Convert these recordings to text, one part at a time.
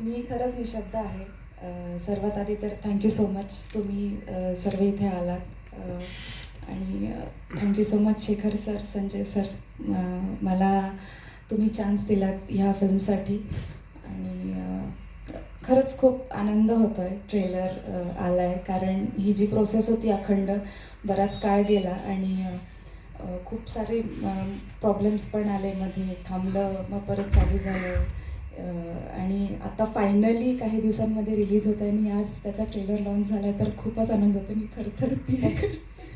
मी खरंच निशब्द आहे. सर्वात आधी तर थँक्यू सो मच, तुम्ही सर्व इथे आलात. आणि thank you so much Shekhar sir, Sanjay sir, मला तुम्ही चान्स दिलात ह्या फिल्मसाठी. आणि खरंच खूप आनंद होतो आहे ट्रेलर आला आहे, कारण ही जी प्रोसेस होती अखंड बराच काळ गेला आणि खूप सारे प्रॉब्लेम्स पण आले, मध्ये थांबलं, मग परत चालू झालं. आणि आता फायनली काही दिवसांमध्ये रिलीज होत आहे आणि आज त्याचा ट्रेलर लॉन्च झाला आहे, तर खूपच आनंद होतो. मी थरथरती आहे.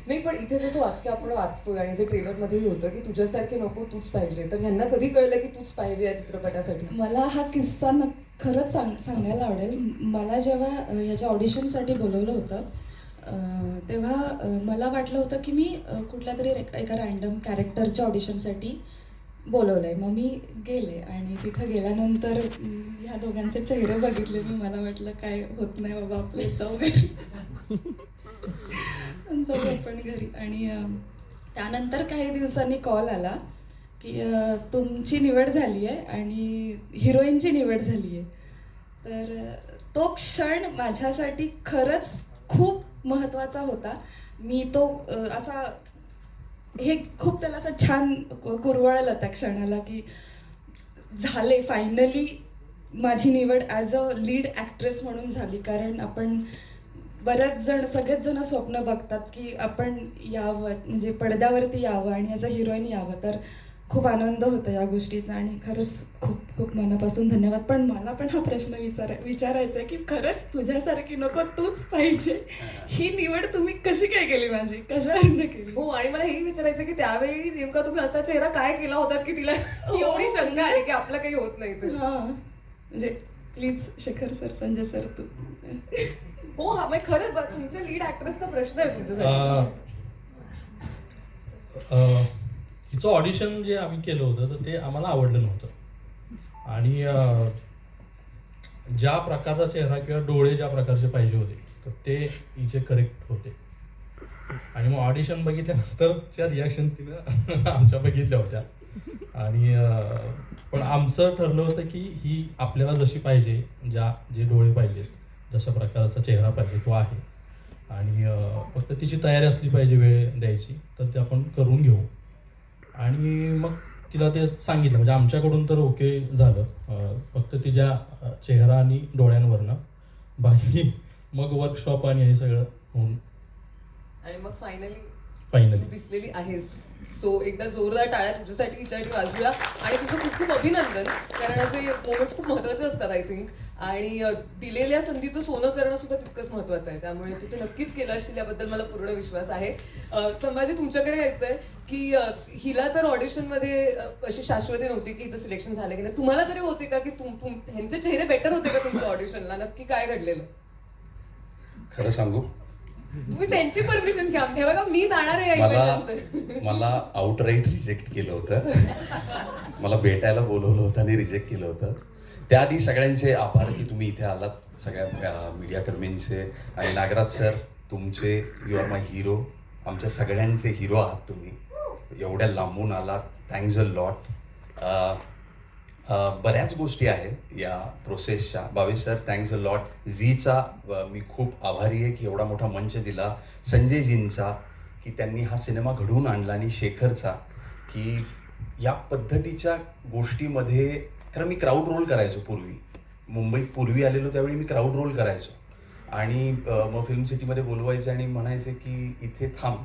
नाही, पण इथे जसं वाक्य आपण वाचतोय आणि जे ट्रेलरमध्येही होतं की तुझ्यासारखे नको, तूच पाहिजे, तर ह्यांना कधी कळलं की तूच पाहिजे या चित्रपटासाठी? मला हा किस्सा खरंच सांगायला आवडेल. मला जेव्हा ह्याच्या ऑडिशनसाठी बोलवलं होतं, तेव्हा मला वाटलं होतं की मी कुठल्या तरी एका रँडम कॅरेक्टरच्या ऑडिशनसाठी बोलवलं आहे. मग मी गेले आणि तिथं गेल्यानंतर ह्या दोघांचे चेहरे बघितले मी. मला वाटलं काय होत नाही बाबा, आपले जाऊ घरी. जाऊ आपण घरी. आणि त्यानंतर काही दिवसांनी कॉल आला की तुमची निवड झाली आहे आणि हिरोईनची निवड झाली आहे. तर तो क्षण माझ्यासाठी खरंच खूप महत्त्वाचा होता. मी तो असा हे खूप त्याला असं छान कुरवळलं त्या क्षणाला की झाले, फायनली माझी निवड ॲज अ लीड ॲक्ट्रेस म्हणून झाली. कारण आपण सगळेच जण स्वप्न बघतात की आपण यावं, म्हणजे पडद्यावरती यावं आणि ॲज अ हिरोईन यावं. तर खूप आनंद होतो या गोष्टीचा आणि खरंच खूप खूप मनापासून धन्यवाद. पण मला पण हा प्रश्न विचारायचा आहे की खरंच तुझ्यासारखी नको, तूच पाहिजे, ही निवड तुम्ही कशी काय केली, माझी कशावरनं केली? हो, आणि मला हेही विचारायचं की त्यावेळी नेमका तुम्ही असा चेहरा काय केला होता की तिला एवढी शंका आहे की आपलं काही होत नाही तर? हां, म्हणजे please Shekhar sir, Sanjay sir, तू. हो, हा म्हणजे खरंच तुमच्या लीड ऍक्ट्रेसचा प्रश्न आहे तुमच्यासाठी. हिचं ऑडिशन जे आम्ही केलं होतं तर ते आम्हाला आवडलं नव्हतं. आणि ज्या प्रकारचा चेहरा किंवा डोळे ज्या प्रकारचे पाहिजे होते तर ते हिचे करेक्ट होते. आणि मग ऑडिशन बघितल्यानंतरच्या रिॲक्शन तिनं आमच्या बघितल्या होत्या. आणि पण आमचं ठरलं होतं की ही आपल्याला जशी पाहिजे, जे डोळे पाहिजेत, जशा प्रकारचा चेहरा पाहिजे तो आहे. आणि फक्त तिची तयारी असली पाहिजे वेळ द्यायची, तर ते आपण करून घेऊ. आणि मग तिला ते सांगितलं, म्हणजे आमच्याकडून तर ओके झालं. फक्त तिच्या चेहरा आणि डोळ्यांवरनं बाकी मग वर्कशॉप आणि हे सगळं होऊन आणि मग फायनली फायनली तू दिसलेली आहेस. सो एकदा जोरदार टाळ्या तुझ्यासाठी हिच्यासाठी वाजूया. आणि तुझं खूप खूप अभिनंदन, कारण असे मोमेंट्स खूप महत्त्वाचे असतात आय थिंक. आणि दिलेल्या संधीचं सोनं करणं सुद्धा तितकंच महत्त्वाचं आहे. त्यामुळे तू ते नक्कीच केलं असशील याबद्दल मला पूर्ण विश्वास आहे. संभाजी, तुमच्याकडे यायचं आहे की हिला तर ऑडिशनमध्ये अशी शाश्वती नव्हती की हिचं सिलेक्शन झालं की नाही. तुम्हाला तरी होते का की ह्यांचे चेहरे बेटर होते का तुमच्या ऑडिशनला? नक्की काय घडलेलं? खरं सांगू, तुम्ही त्यांची परमिशन घ्या. हे बघा, मी जाणार आहे या इव्हेंटनंतर. मला आउटराईट रिजेक्ट केलं होतं. मला भेटायला बोलवलं होतं आणि रिजेक्ट केलं होतं. त्याआधी सगळ्यांचे आभार की तुम्ही इथे आलात, सगळ्या मीडियाकर्मींचे. आणि नागराज सर, तुमचे, यू आर माय हिरो. आमच्या सगळ्यांचे हिरो आहात तुम्ही. एवढ्या लांबून आलात, थँक्स अ लॉट. बऱ्याच गोष्टी आहेत या प्रोसेसच्या. बावीस सर, थँक्स अ लॉट. झीचा मी खूप आभारी आहे की एवढा मोठा मंच दिला. संजयजींचा की त्यांनी हा सिनेमा घडवून आणला. आणि शेखरचा की या पद्धतीच्या गोष्टीमध्ये, कारण मी क्राऊड रोल करायचो पूर्वी. मुंबईत पूर्वी आलेलो त्यावेळी मी क्राऊड रोल करायचो. आणि मग फिल्म सिटीमध्ये बोलवायचे आणि म्हणायचे की इथे थांब.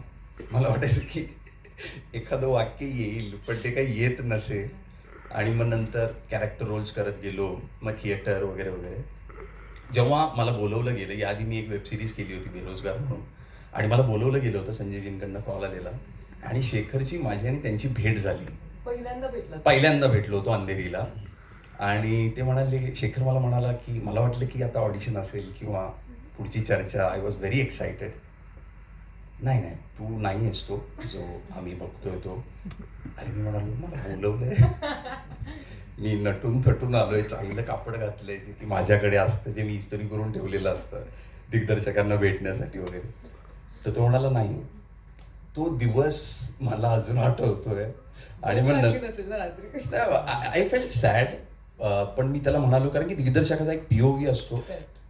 मला वाटायचं की एखादं वाक्य येईल, पण ते काही येत नसे. आणि मग नंतर कॅरेक्टर रोल्स करत गेलो, मग थिएटर वगैरे वगैरे. जेव्हा मला बोलवलं गेलं, याआधी मी एक वेबसिरीज केली होती बेरोजगार म्हणून, आणि मला बोलवलं गेलं होतं, संजयजींकडनं कॉल आलेला. आणि शेखरची, माझी आणि त्यांची भेट झाली. पहिल्यांदा भेटलो होतो अंधेरीला. आणि ते म्हणाले, शेखर मला म्हणाला की मला वाटलं की आता ऑडिशन असेल किंवा पुढची चर्चा. I was very excited. नाही नाही, तू नाही आहेस तो जो आम्ही बघतोय तो. अरे मी म्हणालो, मला बोलवलंय, मी नटून थटून आलोय, चांगलं कापड घातलंय जे की माझ्याकडे असतं, जे मी इस्त्री करून ठेवलेलं असतं दिग्दर्शकांना भेटण्यासाठी वगैरे. तर तो म्हणाला नाही. तो दिवस मला अजून आठवतोय. आणि मग आय फेल्ट सॅड पण मी त्याला म्हणालो, कारण की दिग्दर्शकाचा एक POV असतो,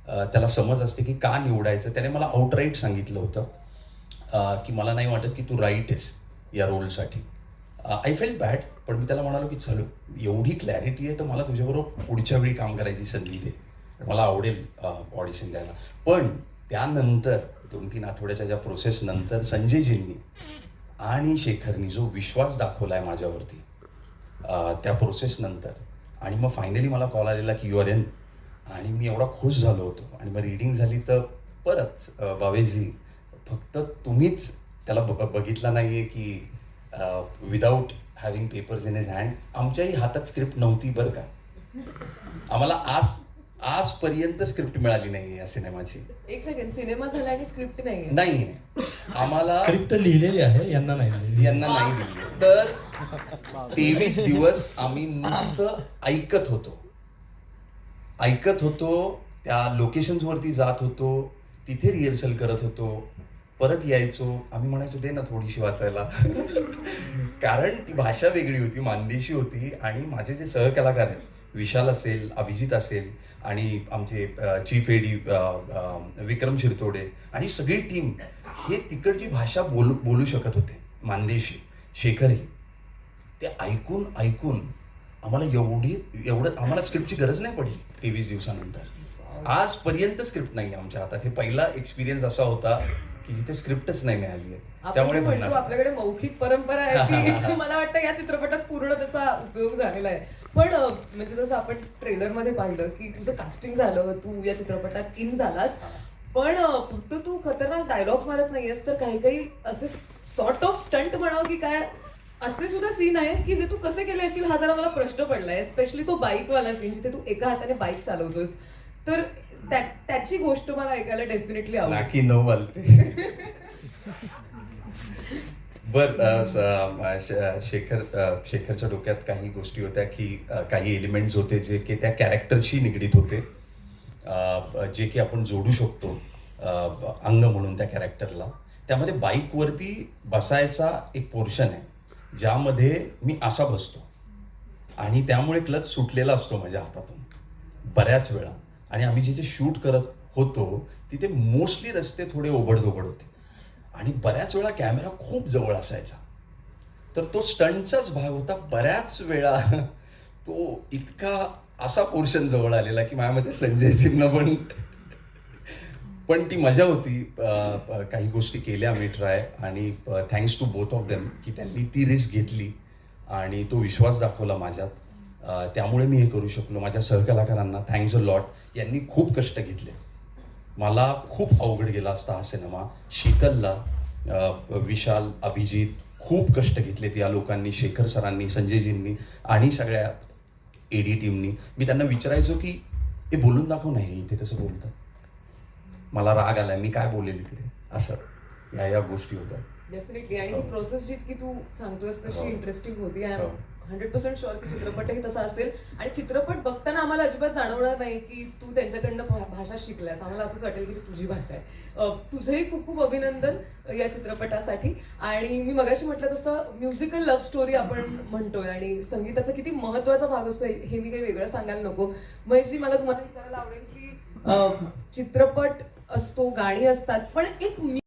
त्याला समज असते की का निवडायचं. त्याने मला आउटराईट सांगितलं होतं की मला नाही वाटत की तू राईट आहेस या रोलसाठी. आय फेल्ट बॅड, पण मी त्याला म्हणालो की चलो, एवढी क्लॅरिटी आहे तर मला तुझ्याबरोबर पुढच्या वेळी काम करायची संधी दे, मला आवडेल ऑडिशन द्यायला. पण त्यानंतर 2-3 आठवड्याच्या ज्या प्रोसेसनंतर संजयजींनी आणि शेखरनी जो विश्वास दाखवला आहे माझ्यावरती त्या प्रोसेसनंतर, आणि मग फायनली मला कॉल आलेला की यू आर इन, आणि मी एवढा खुश झालो होतो. आणि मग रीडिंग झाली तर परत भावेशजी, फक्त तुम्हीच त्याला बघितला नाही आहे की without having papers in his hand. आमच्याही हातात स्क्रिप्ट नव्हती बरं का. आम्हाला आजपर्यंत स्क्रिप्ट मिळाली नाही या सिनेमाची. एक सेकंड, सिनेमा झाला आणि स्क्रिप्ट नाहीये? नाही आहे आम्हाला. स्क्रिप्ट लिहिलेली आहे, यांना नाही लिहिलेली. यांना नाही दिली. तर 23 दिवस आम्ही नुसतं ऐकत होतो, त्या लोकेशन्सवरती जात होतो, तिथे रिहर्सल करत होतो, परत यायचो. आम्ही म्हणायचो दे ना थोडीशी वाचायला. कारण ती भाषा वेगळी होती, मानदेशी होती. आणि माझे जे सहकलाकार आहेत, विशाल असेल, अभिजित असेल, आणि आमचे चीफ एडी विक्रम शिरतोडे, आणि सगळी टीम हे तिकडची भाषा बोलू शकत होते, मानदेशी. शेखरही ते ऐकून आम्हाला एवढं आम्हाला स्क्रिप्टची गरज नाही पडली 23 दिवसानंतर. आजपर्यंत स्क्रिप्ट नाही आमच्या हातात. हे पहिला एक्सपिरियन्स असा होता की जिथे स्क्रिप्टच नाही मिळाली आहे. त्यामुळे म्हणतो आपल्याकडे मौखिक परंपरा आहे की मला वाटतं या चित्रपटात पूर्ण त्याचा उपयोग झालेला आहे. पण म्हणजे जसं आपण ट्रेलरमध्ये पाहिलं की तुझं कास्टिंग झालं, तू या चित्रपटात इन झालास, पण फक्त तू खतरनाक डायलॉग्स मारत नाहीयेस, तर काही काही असे सॉर्ट ऑफ स्टंट म्हणावं की काय, असे सुद्धा सीन आहेत की जे तू कसे केले असशील हा जरा मला प्रश्न पडलाय. स्पेशली तो बाईकवाला सीन जिथे तू एका हाताने बाईक चालवतोस, तर त्याची गोष्ट मला ऐकायला डेफिनेटली आवडेल. नाकी 9 आलते. शेखरच्या डोक्यात काही गोष्टी होत्या की काही एलिमेंट्स होते जे की त्या कॅरेक्टरशी निगडीत होते, जे की आपण जोडू शकतो अंग म्हणून त्या कॅरेक्टरला. त्यामध्ये बाईकवरती बसायचा एक पोर्शन आहे ज्यामध्ये मी असा बसतो, आणि त्यामुळे क्लच सुटलेला असतो माझ्या हातातून बऱ्याच वेळा. आणि आम्ही जिथे शूट करत होतो तिथे मोस्टली रस्ते थोडे ओबडधोबड होते, आणि बऱ्याच वेळा कॅमेरा खूप जवळ असायचा. तर तो स्टंटचाच भाग होता. बऱ्याच वेळा तो इतका असा पोर्शन जवळ आलेला की माझ्यामध्ये संजयजींना पण ती मजा होती. काही गोष्टी केल्या आम्ही ट्राय, आणि thanks to both of them की त्यांनी ती रिस्क घेतली आणि तो विश्वास दाखवला माझ्यात. त्यामुळे मी हे करू शकलो. माझ्या सहकलाकारांना थँक्स अ लॉट. यांनी खूप कष्ट घेतले. मला खूप अवघड गेला असता हा सिनेमा. शीतलला, विशाल, अभिजित खूप कष्ट घेतलेत या लोकांनी, शेखर सरांनी, संजयजींनी आणि सगळ्या एडी टीमनी. मी त्यांना विचारायचो की हे बोलून दाखव नाही, इथे कसं बोलतात, मला राग आलाय, मी काय बोलेल इकडे, असं या गोष्टी होत्या. डेफिनेटली. आणि ही प्रोसेस जितकी तू सांगतोयस तशी इंटरेस्टिंग होती. आय एम 100% शुअर की चित्रपटही तसा असेल. आणि चित्रपट बघताना आम्हाला अजिबात जाणवणार नाही की तू त्यांच्याकडनं भाषा शिकलास. आम्हाला असंच वाटेल की ती तुझी भाषा आहे. तुझंही खूप खूप अभिनंदन या चित्रपटासाठी. आणि मी मगाशी म्हटलं तसं म्युझिकल लव्ह स्टोरी आपण म्हणतोय, आणि संगीताचा किती महत्त्वाचा भाग असतो हे मी काही वेगळं सांगायला नको. महेशजी, मला तुम्हाला विचारायला आवडेल की चित्रपट असतो, गाणी असतात, पण एक